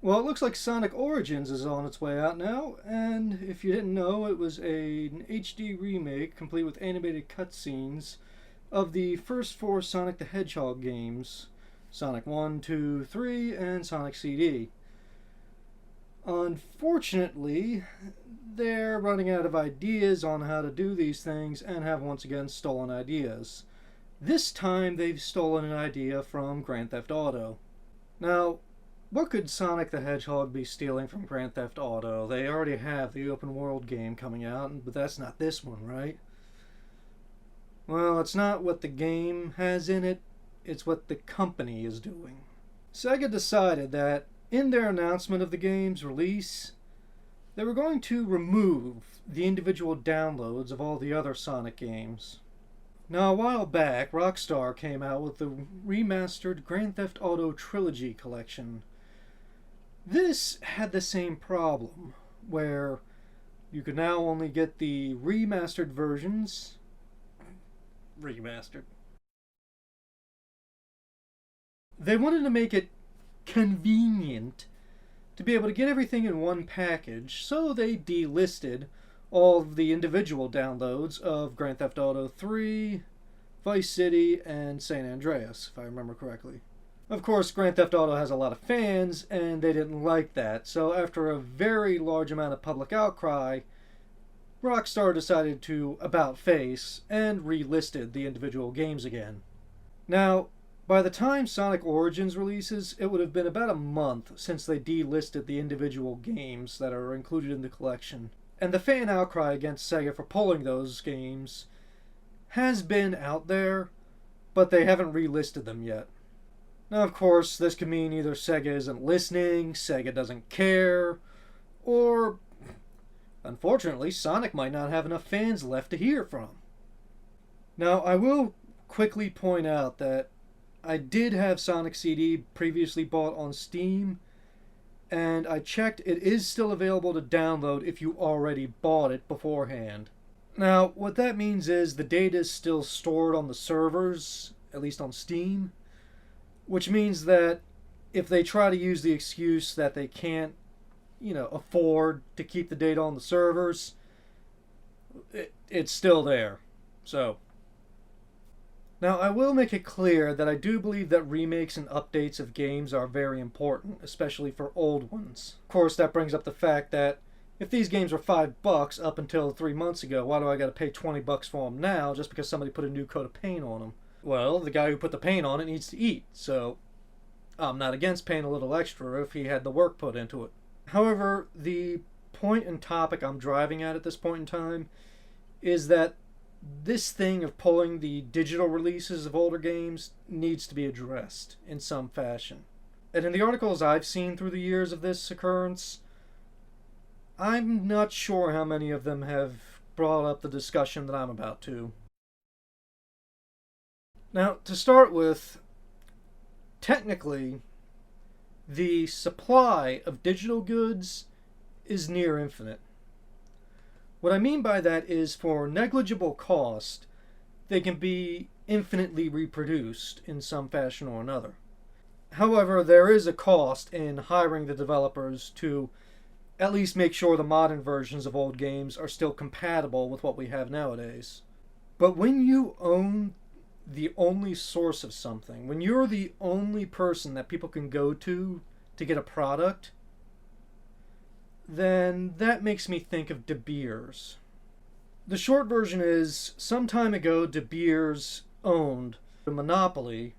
Well, it looks like Sonic Origins is on its way out now, and if you didn't know, it was an HD remake complete with animated cutscenes of the first four Sonic the Hedgehog games: Sonic 1, 2, 3, and Sonic CD. Unfortunately, they're running out of ideas on how to do these things and have once again stolen ideas. This time they've stolen an idea from Grand Theft Auto. Now, what could Sonic the Hedgehog be stealing from Grand Theft Auto? They already have the open world game coming out, but that's not this one, right? Well, it's not what the game has in it, it's what the company is doing. Sega decided that in their announcement of the game's release, they were going to remove the individual downloads of all the other Sonic games. Now, a while back, Rockstar came out with the remastered Grand Theft Auto Trilogy collection. This had the same problem, where you could now only get the remastered versions. Remastered. They wanted to make it convenient to be able to get everything in one package, so they delisted all of the individual downloads of Grand Theft Auto 3, Vice City, and San Andreas, if I remember correctly. Of course, Grand Theft Auto has a lot of fans, and they didn't like that, so after a very large amount of public outcry, Rockstar decided to about-face and relisted the individual games again. Now, by the time Sonic Origins releases, it would have been about a month since they delisted the individual games that are included in the collection. And the fan outcry against Sega for pulling those games has been out there, but they haven't relisted them yet. Now, of course, this could mean either Sega isn't listening, Sega doesn't care, or, unfortunately, Sonic might not have enough fans left to hear from. Now, I will quickly point out that I did have Sonic CD previously bought on Steam, and I checked, it is still available to download if you already bought it beforehand. Now, what that means is the data is still stored on the servers, at least on Steam, which means that if they try to use the excuse that they can't, afford to keep the data on the servers, it's still there. So, now I will make it clear that I do believe that remakes and updates of games are very important, especially for old ones. Of course, that brings up the fact that if these games were $5 up until 3 months ago, why do I gotta pay $20 for them now just because somebody put a new coat of paint on them? Well, the guy who put the paint on it needs to eat, so I'm not against paying a little extra if he had the work put into it. However, the point and topic I'm driving at this point in time is that this thing of pulling the digital releases of older games needs to be addressed in some fashion. And in the articles I've seen through the years of this occurrence, I'm not sure how many of them have brought up the discussion that I'm about to. Now, to start with, technically, the supply of digital goods is near infinite. What I mean by that is for negligible cost, they can be infinitely reproduced in some fashion or another. However, there is a cost in hiring the developers to at least make sure the modern versions of old games are still compatible with what we have nowadays. But when you own the only source of something, when you're the only person that people can go to get a product, then that makes me think of De Beers. The short version is, some time ago De Beers owned the monopoly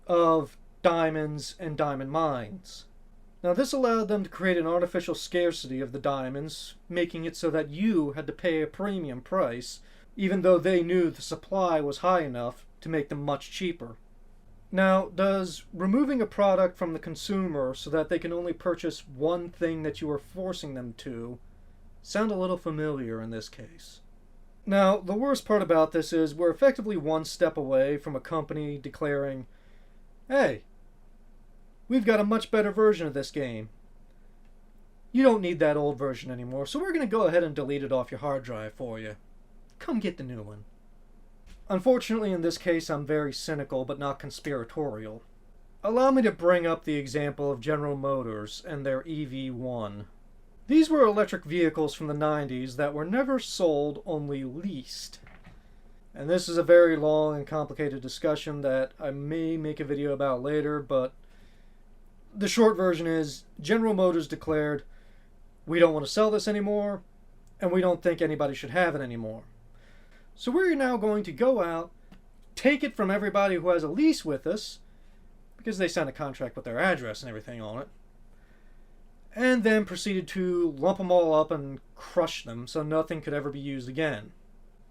of diamonds and diamond mines. Now, this allowed them to create an artificial scarcity of the diamonds, making it so that you had to pay a premium price, even though they knew the supply was high enough to make them much cheaper. Now, does removing a product from the consumer so that they can only purchase one thing that you are forcing them to sound a little familiar in this case? Now, the worst part about this is we're effectively one step away from a company declaring, hey, we've got a much better version of this game. You don't need that old version anymore, so we're going to go ahead and delete it off your hard drive for you. Come get the new one. Unfortunately, in this case, I'm very cynical but not conspiratorial. allow me to bring up the example of General Motors and their EV1. These were electric vehicles from the 90s that were never sold, only leased. And this is a very long and complicated discussion that I may make a video about later, but the short version is General Motors declared, we don't want to sell this anymore, and we don't think anybody should have it anymore. So we're now going to go out, take it from everybody who has a lease with us, because they signed a contract with their address and everything on it, and then proceeded to lump them all up and crush them so nothing could ever be used again.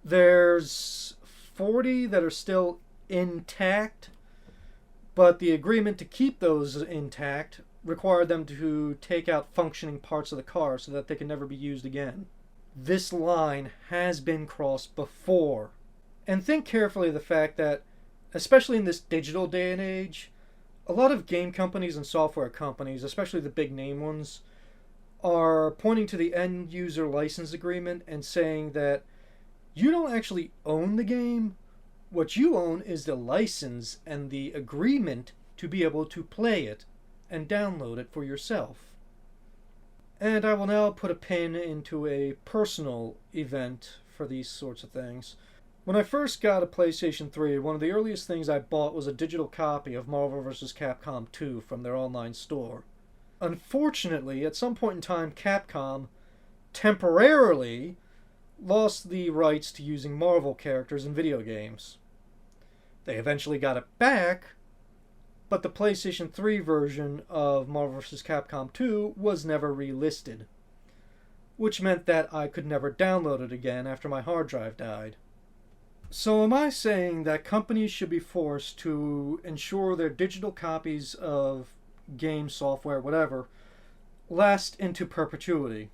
There's 40 that are still intact, but the agreement to keep those intact required them to take out functioning parts of the car so that they can never be used again. This line has been crossed before. And think carefully of the fact that, especially in this digital day and age, a lot of game companies and software companies, especially the big name ones, are pointing to the end user license agreement and saying that you don't actually own the game. What you own is the license and the agreement to be able to play it and download it for yourself. And I will now put a pin into a personal event for these sorts of things. When I first got a PlayStation 3, one of the earliest things I bought was a digital copy of Marvel vs. Capcom 2 from their online store. Unfortunately, at some point in time, Capcom temporarily lost the rights to using Marvel characters in video games. They eventually got it back, but the PlayStation 3 version of Marvel vs. Capcom 2 was never relisted, which meant that I could never download it again after my hard drive died. So am I saying that companies should be forced to ensure their digital copies of game, software, whatever, last into perpetuity?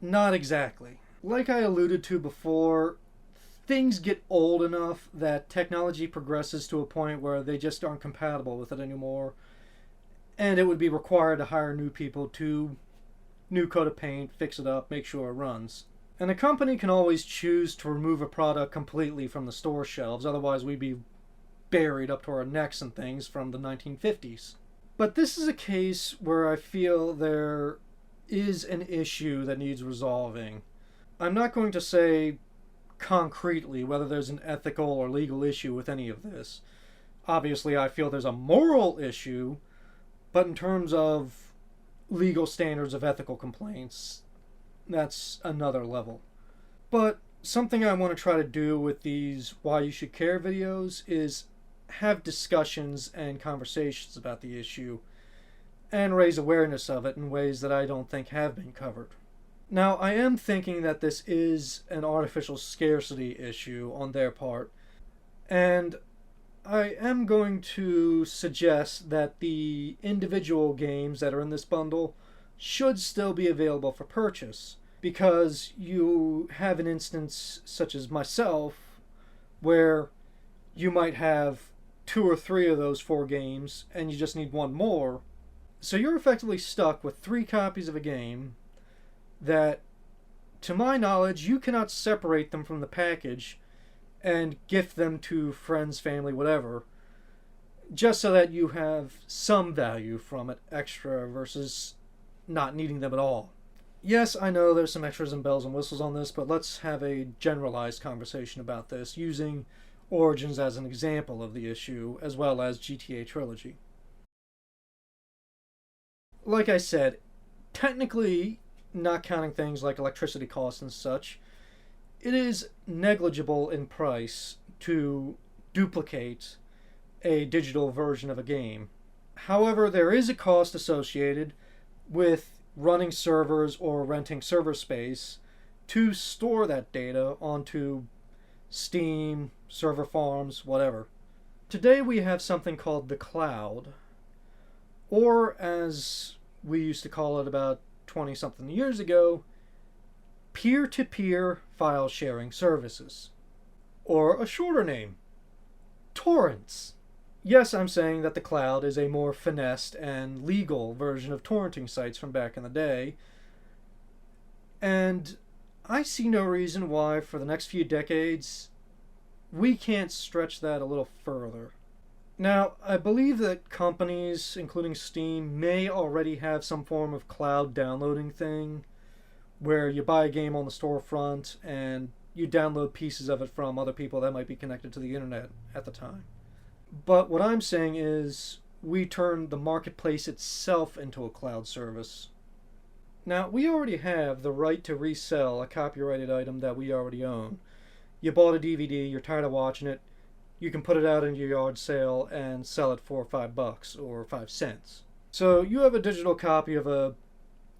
Not exactly. Like I alluded to before, things get old enough that technology progresses to a point where they just aren't compatible with it anymore, and it would be required to hire new people to new coat of paint, fix it up, make sure it runs. And a company can always choose to remove a product completely from the store shelves, otherwise we'd be buried up to our necks in things from the 1950s. But this is a case where I feel there is an issue that needs resolving. I'm not going to say concretely whether there's an ethical or legal issue with any of this. Obviously, I feel there's a moral issue, but in terms of legal standards of ethical complaints, that's another level. But something I want to try to do with these Why You Should Care videos is have discussions and conversations about the issue and raise awareness of it in ways that I don't think have been covered. Now, I am thinking that this is an artificial scarcity issue on their part, and I am going to suggest that the individual games that are in this bundle should still be available for purchase, because you have an instance such as myself where you might have 2 or 3 of those 4 games and you just need one more. So you're effectively stuck with 3 copies of a game that, to my knowledge, you cannot separate them from the package and gift them to friends, family, whatever, just so that you have some value from it extra versus not needing them at all. Yes, I know there's some extras and bells and whistles on this, but let's have a generalized conversation about this, using Origins as an example of the issue, as well as GTA Trilogy. Like I said, technically, not counting things like electricity costs and such, it is negligible in price to duplicate a digital version of a game. However, there is a cost associated with running servers or renting server space to store that data onto Steam, server farms, whatever. Today we have something called the cloud, or as we used to call it about 20-something years ago, peer-to-peer file sharing services. Or a shorter name, torrents. Yes, I'm saying that the cloud is a more finessed and legal version of torrenting sites from back in the day, and I see no reason why for the next few decades we can't stretch that a little further. Now, I believe that companies, including Steam, may already have some form of cloud downloading thing where you buy a game on the storefront and you download pieces of it from other people that might be connected to the internet at the time. But what I'm saying is we turn the marketplace itself into a cloud service. Now, we already have the right to resell a copyrighted item that we already own. You bought a DVD, you're tired of watching it, you can put it out in your yard sale and sell it for $5 or 5 cents. So you have a digital copy of a,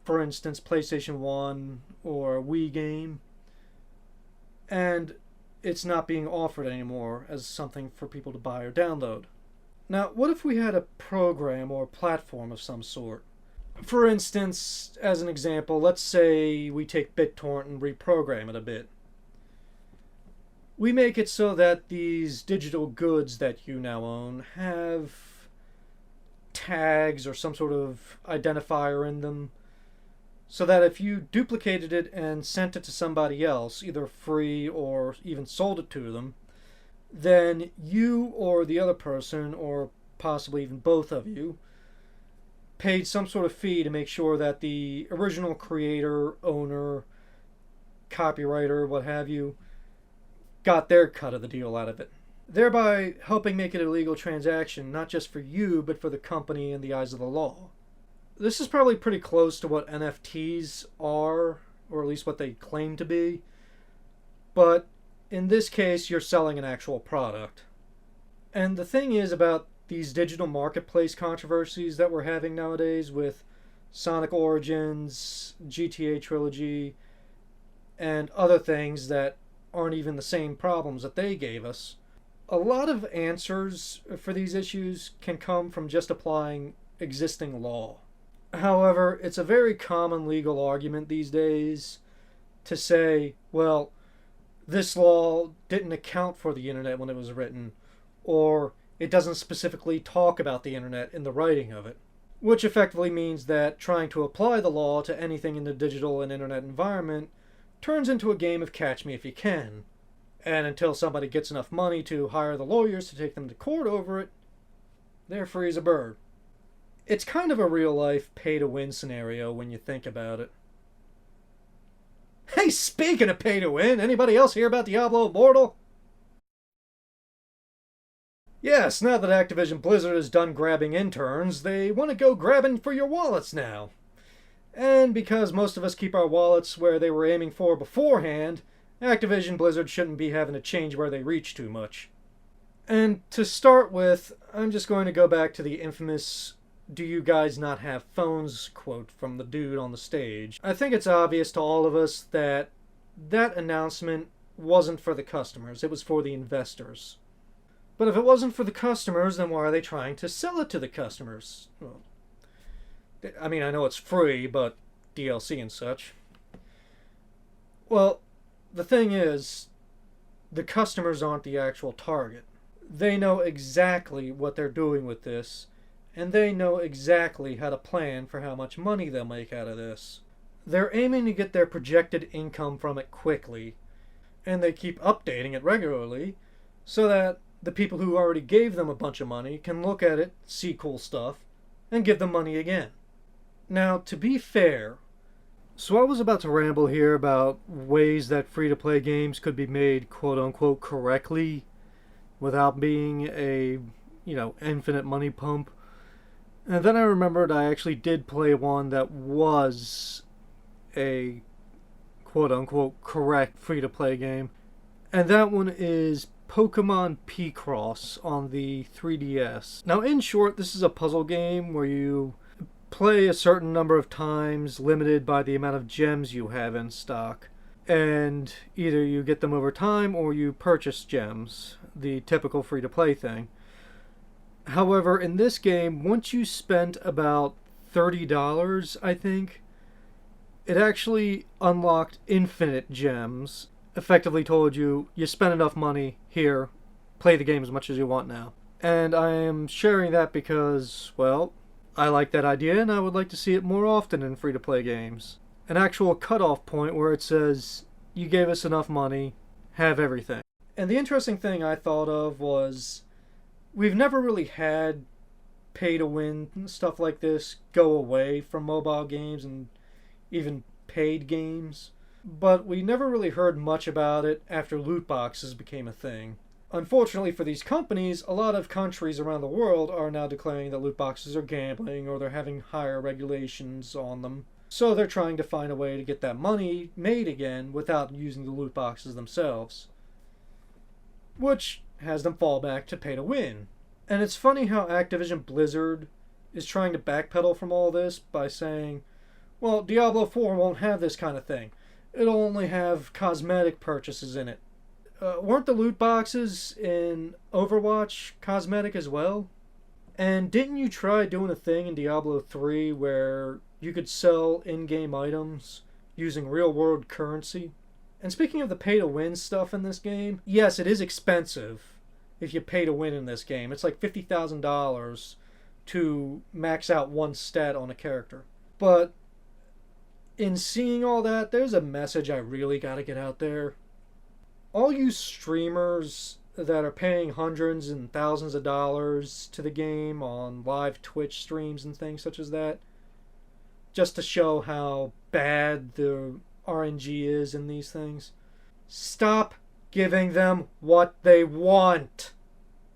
for instance, PlayStation 1 or Wii game, and it's not being offered anymore as something for people to buy or download. Now, what if we had a program or platform of some sort? For instance, as an example, let's say we take BitTorrent and reprogram it a bit. We make it so that these digital goods that you now own have tags or some sort of identifier in them, so that if you duplicated it and sent it to somebody else, either free or even sold it to them, then you or the other person, or possibly even both of you, paid some sort of fee to make sure that the original creator, owner, copywriter, what have you, got their cut of the deal out of it, thereby helping make it a legal transaction, not just for you, but for the company in the eyes of the law. This is probably pretty close to what NFTs are, or at least what they claim to be, but in this case, you're selling an actual product. And the thing is about these digital marketplace controversies that we're having nowadays with Sonic Origins, GTA Trilogy, and other things that aren't even the same problems that they gave us. A lot of answers for these issues can come from just applying existing law. However, it's a very common legal argument these days to say, well, this law didn't account for the internet when it was written, or it doesn't specifically talk about the internet in the writing of it. Which effectively means that trying to apply the law to anything in the digital and internet environment turns into a game of catch me if you can. And until somebody gets enough money to hire the lawyers to take them to court over it, they're free as a bird. It's kind of a real-life pay-to-win scenario when you think about it. Hey, speaking of pay-to-win, anybody else hear about Diablo Immortal? Yes, now that Activision Blizzard is done grabbing interns, they want to go grabbing for your wallets now. And because most of us keep our wallets where they were aiming for beforehand, Activision Blizzard shouldn't be having to change where they reach too much. And to start with, I'm just going to go back to the infamous "do you guys not have phones" quote from the dude on the stage. I think it's obvious to all of us that that announcement wasn't for the customers, it was for the investors. But if it wasn't for the customers, then why are they trying to sell it to the customers? Well, I mean, I know it's free, but DLC and such. Well, the thing is, the customers aren't the actual target. They know exactly what they're doing with this, and they know exactly how to plan for how much money they'll make out of this. They're aiming to get their projected income from it quickly, and they keep updating it regularly, so that the people who already gave them a bunch of money can look at it, see cool stuff, and give them money again. Now, to be fair, so I was about to ramble here about ways that free-to-play games could be made quote-unquote correctly without being a, infinite money pump. And then I remembered I actually did play one that was a quote-unquote correct free-to-play game. And that one is Pokemon Picross on the 3DS. Now, in short, this is a puzzle game where you play a certain number of times, limited by the amount of gems you have in stock. And either you get them over time or you purchase gems, the typical free-to-play thing. However, in this game, once you spent about $30, I think, it actually unlocked infinite gems. Effectively told you, you spent enough money, here, play the game as much as you want now. And I am sharing that because, well, I like that idea and I would like to see it more often in free-to-play games. An actual cutoff point where it says, you gave us enough money, have everything. And the interesting thing I thought of was, We've never really had pay to win stuff like this go away from mobile games and even paid games, but we never really heard much about it after loot boxes became a thing. Unfortunately for these companies, a lot of countries around the world are now declaring that loot boxes are gambling or they're having higher regulations on them. So they're trying to find a way to get that money made again without using the loot boxes themselves, which has them fall back to pay to win. And it's funny how Activision Blizzard is trying to backpedal from all this by saying, well, Diablo 4 won't have this kind of thing. It'll only have cosmetic purchases in it. Weren't the loot boxes in Overwatch cosmetic as well? And didn't you try doing a thing in Diablo 3 where you could sell in-game items using real-world currency? And speaking of the pay-to-win stuff in this game, yes, it is expensive if you pay to win in this game. It's like $50,000 to max out one stat on a character. But in seeing all that, there's a message I really gotta get out there. All you streamers that are paying hundreds and thousands of dollars to the game on live Twitch streams and things such as that, just to show how bad the RNG is in these things, stop giving them what they want.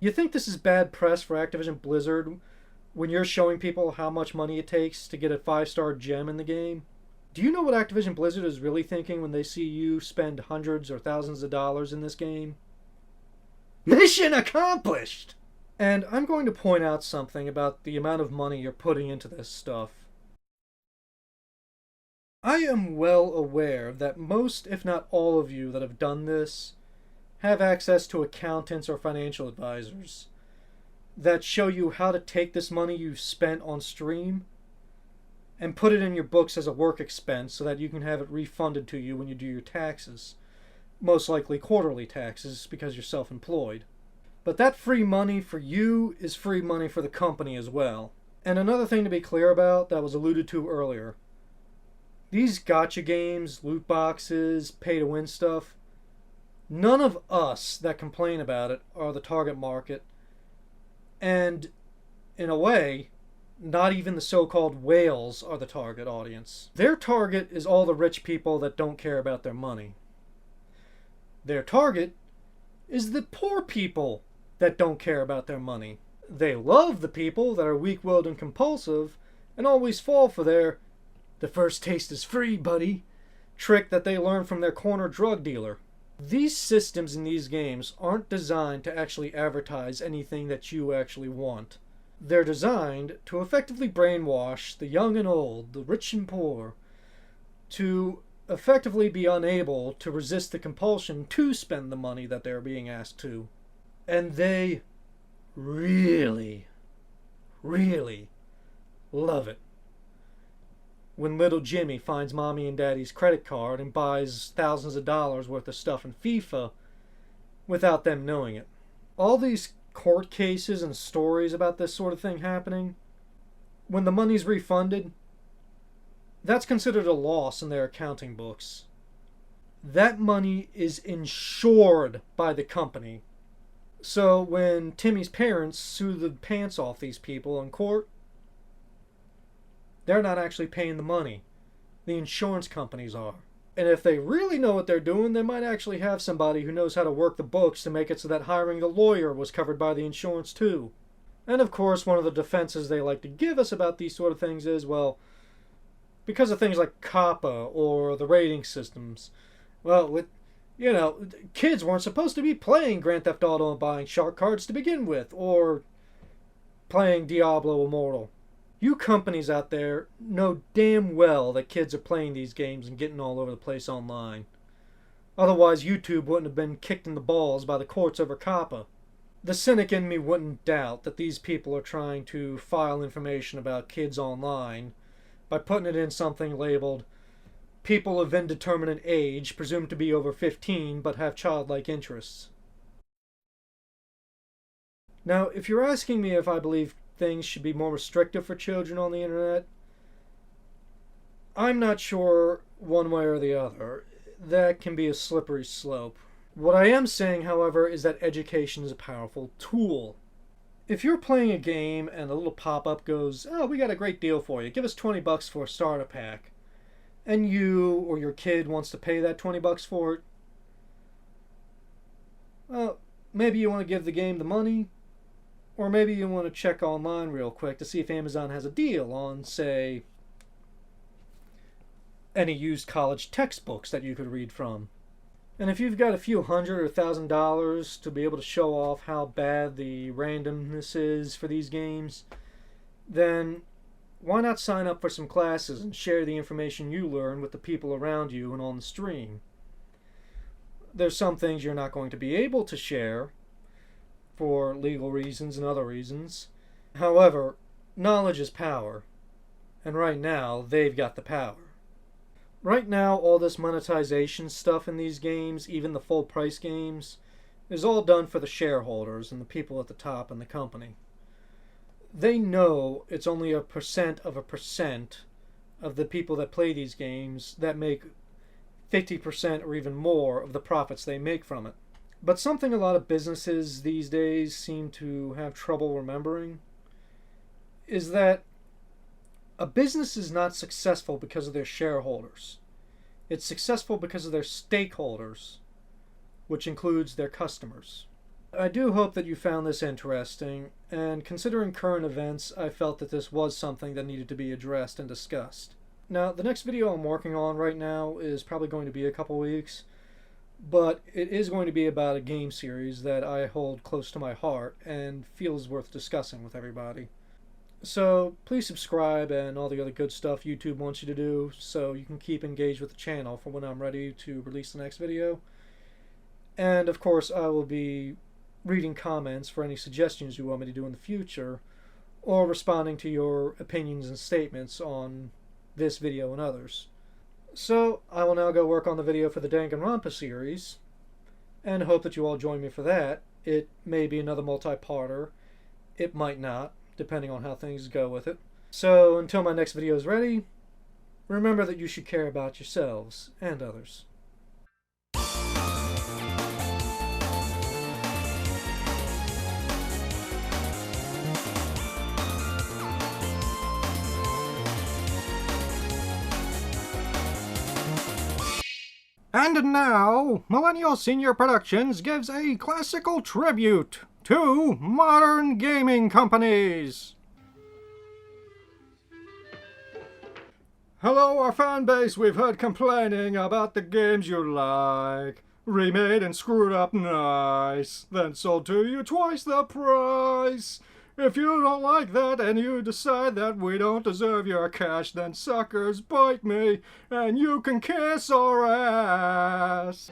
You think this is bad press for Activision Blizzard when you're showing people how much money it takes to get a 5-star gem in the game? Do you know what Activision Blizzard is really thinking when they see you spend hundreds or thousands of dollars in this game? Mission accomplished! And I'm going to point out something about the amount of money you're putting into this stuff. I am well aware that most, if not all of you that have done this, have access to accountants or financial advisors that show you how to take this money you've spent on stream and put it in your books as a work expense so that you can have it refunded to you when you do your taxes. Most likely quarterly taxes because you're self-employed. But that free money for you is free money for the company as well. And another thing to be clear about that was alluded to earlier. These gacha games, loot boxes, pay-to-win stuff, none of us that complain about it are the target market. And, in a way, not even the so-called whales are the target audience. Their target is all the rich people that don't care about their money. Their target is the poor people that don't care about their money. They love the people that are weak-willed and compulsive and always fall for their "the first taste is free, buddy" trick that they learn from their corner drug dealer. These systems in these games aren't designed to actually advertise anything that you actually want. They're designed to effectively brainwash the young and old, the rich and poor, to effectively be unable to resist the compulsion to spend the money that they're being asked to. And they really, really love it when little Jimmy finds mommy and daddy's credit card and buys thousands of dollars worth of stuff in FIFA without them knowing it. All these court cases and stories about this sort of thing happening, when the money's refunded, that's considered a loss in their accounting books. That money is insured by the company. So when Timmy's parents sue the pants off these people in court, they're not actually paying the money. The insurance companies are. And if they really know what they're doing, they might actually have somebody who knows how to work the books to make it so that hiring a lawyer was covered by the insurance too. And of course, one of the defenses they like to give us about these sort of things is, well, because of things like COPPA or the rating systems, well, kids weren't supposed to be playing Grand Theft Auto and buying shark cards to begin with, or playing Diablo Immortal. You companies out there know damn well that kids are playing these games and getting all over the place online. Otherwise, YouTube wouldn't have been kicked in the balls by the courts over COPPA. The cynic in me wouldn't doubt that these people are trying to file information about kids online by putting it in something labeled "people of indeterminate age, presumed to be over 15, but have childlike interests." Now, if you're asking me if I believe things should be more restrictive for children on the internet, I'm not sure one way or the other. That can be a slippery slope. What I am saying, however, is that education is a powerful tool. If you're playing a game and a little pop-up goes, oh, we got a great deal for you, give us 20 bucks for a starter pack, and you or your kid wants to pay that 20 bucks for it, well, maybe you want to give the game the money, or maybe you want to check online real quick to see if Amazon has a deal on, say, any used college textbooks that you could read from. And if you've got a few $100 or $1,000 to be able to show off how bad the randomness is for these games, then why not sign up for some classes and share the information you learn with the people around you and on the stream? There's some things you're not going to be able to share for legal reasons and other reasons. However, knowledge is power, and right now they've got the power. Right now, all this monetization stuff in these games, even the full price games, is all done for the shareholders and the people at the top in the company. They know it's only a percent of the people that play these games that make 50% or even more of the profits they make from it. But something a lot of businesses these days seem to have trouble remembering is that a business is not successful because of their shareholders. It's successful because of their stakeholders, which includes their customers. I do hope that you found this interesting, and considering current events, I felt that this was something that needed to be addressed and discussed. Now, the next video I'm working on right now is probably going to be a couple weeks, but it is going to be about a game series that I hold close to my heart and feel is worth discussing with everybody. So please subscribe and all the other good stuff YouTube wants you to do so you can keep engaged with the channel for when I'm ready to release the next video. And of course I will be reading comments for any suggestions you want me to do in the future, or responding to your opinions and statements on this video and others. So I will now go work on the video for the Danganronpa series, and hope that you all join me for that. It may be another multi-parter, it might not, depending on how things go with it. So until my next video is ready, remember that you should care about yourselves and others. And now, Millennial Senior Productions gives a classical tribute to modern gaming companies. Hello, our fan base. We've heard complaining about the games you like. Remade and screwed up nice, then sold to you twice the price. If you don't like that and you decide that we don't deserve your cash, then suckers bite me and you can kiss our ass.